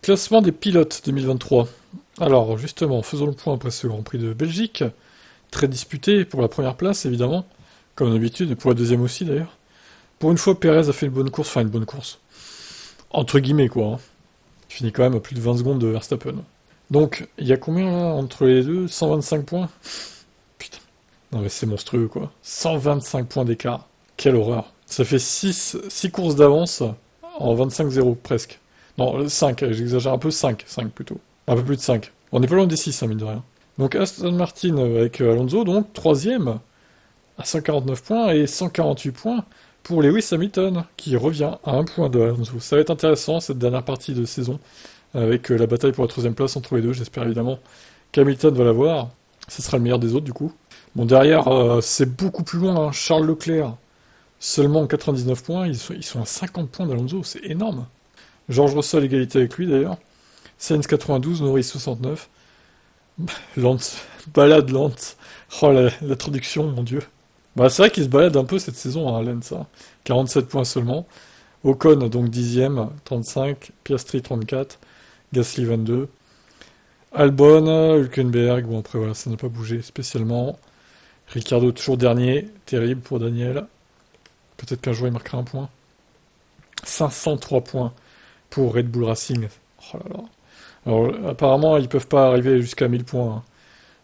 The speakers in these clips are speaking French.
Classement des pilotes 2023. Alors, justement, faisons le point après ce Grand Prix de Belgique. Très disputé pour la première place, évidemment, comme d'habitude, et pour la deuxième aussi, d'ailleurs. Pour une fois, Pérez a fait une bonne course, enfin une bonne course. Entre guillemets, quoi. Hein. Il finit quand même à plus de 20 secondes de Verstappen. Donc, il y a combien, là, entre les deux? 125 points? Putain. Non, mais c'est monstrueux, quoi. 125 points d'écart. Quelle horreur. Ça fait 6 courses d'avance en 25-0, presque. Non, 5, j'exagère un peu, 5 plutôt. Un peu plus de 5. On n'est pas loin des 6, hein, mine de rien. Donc Aston Martin avec Alonso, donc troisième à 149 points et 148 points pour Lewis Hamilton, qui revient à un point de Alonso. Ça va être intéressant cette dernière partie de saison, avec la bataille pour la troisième place entre les deux. J'espère évidemment qu'Hamilton va l'avoir. Ce sera le meilleur des autres du coup. Bon, derrière, c'est beaucoup plus loin. Hein. Charles Leclerc, seulement 99 points. Ils sont à 50 points d'Alonso, c'est énorme. George Russell, égalité avec lui d'ailleurs. Sainz 92, Norris 69. Lance, balade Lance. Oh la traduction, mon dieu. Bah, c'est vrai qu'il se balade un peu cette saison, hein, Lance. Hein. 47 points seulement. Ocon, donc 10e, 35. Piastri 34. Gasly 22. Albon, Hülkenberg, bon après voilà, ça n'a pas bougé spécialement. Ricardo toujours dernier, terrible pour Daniel. Peut-être qu'un jour il marquera un point. 503 points pour Red Bull Racing. Oh là là. Alors apparemment ils peuvent pas arriver jusqu'à 1000 points. Hein.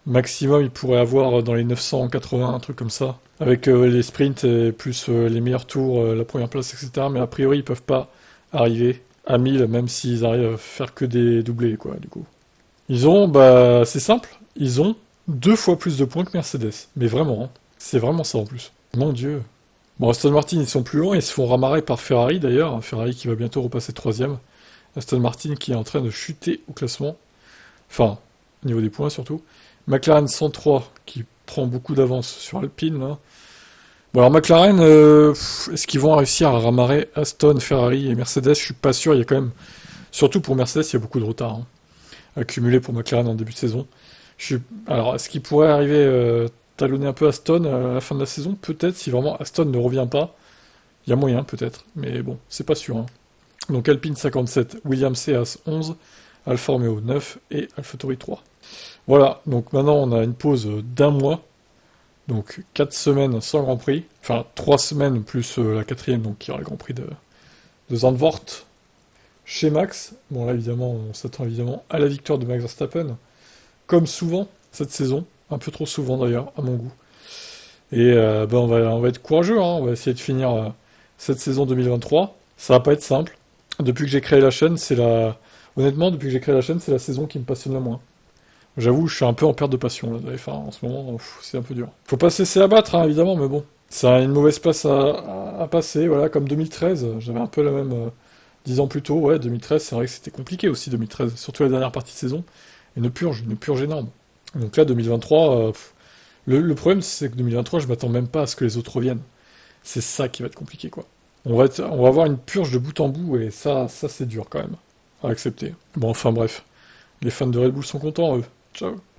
Maximum ils pourraient avoir dans les 980, un truc comme ça. Avec les sprints et plus les meilleurs tours, la première place, etc. Mais a priori ils peuvent pas arriver à 1000 même s'ils arrivent à faire que des doublés quoi du coup. Ils ont, bah c'est simple, ils ont 2 fois plus de points que Mercedes. Mais vraiment, hein. C'est vraiment ça en plus. Mon dieu. Bon, Aston Martin, ils sont plus loin, ils se font ramarrer par Ferrari d'ailleurs. Ferrari qui va bientôt repasser troisième. Aston Martin qui est en train de chuter au classement. Enfin, au niveau des points surtout. McLaren 103 qui prend beaucoup d'avance sur Alpine. Là. Bon alors McLaren, est-ce qu'ils vont réussir à ramarrer Aston, Ferrari et Mercedes? Je suis pas sûr, il y a quand même... Surtout pour Mercedes, il y a beaucoup de retard hein, accumulé pour McLaren en début de saison. Alors, est-ce qu'ils pourraient arriver talonner un peu Aston à la fin de la saison? Peut-être, si vraiment Aston ne revient pas. Il y a moyen, peut-être. Mais bon, c'est pas sûr. Hein. Donc Alpine 57, Williams CAS 11, Alfa Romeo 9 et AlphaTauri 3. Voilà, donc maintenant on a une pause d'un mois. Donc 4 semaines sans Grand Prix. Enfin, 3 semaines plus la quatrième, donc qui aura le Grand Prix de Zandvoort chez Max. Bon là, évidemment, on s'attend évidemment à la victoire de Max Verstappen. Comme souvent cette saison, un peu trop souvent d'ailleurs, à mon goût. Et on va être courageux, hein, on va essayer de finir cette saison 2023. Ça va pas être simple. Depuis que j'ai créé la chaîne, honnêtement, depuis que j'ai créé la chaîne, c'est la saison qui me passionne le moins. J'avoue, je suis un peu en perte de passion là, dans les F1 en ce moment, c'est un peu dur. Faut pas se laisser abattre, hein, évidemment, mais bon. C'est une mauvaise passe à passer, voilà, comme 2013, j'avais un peu la même 10 ans plus tôt, ouais, 2013, c'est vrai que c'était compliqué aussi 2013, surtout la dernière partie de saison. Une purge énorme. Donc là, 2023, le problème, c'est que 2023, je m'attends même pas à ce que les autres reviennent. C'est ça qui va être compliqué, quoi. On va avoir une purge de bout en bout, et ça c'est dur quand même à accepter. Bon, enfin bref. Les fans de Red Bull sont contents, eux. Ciao.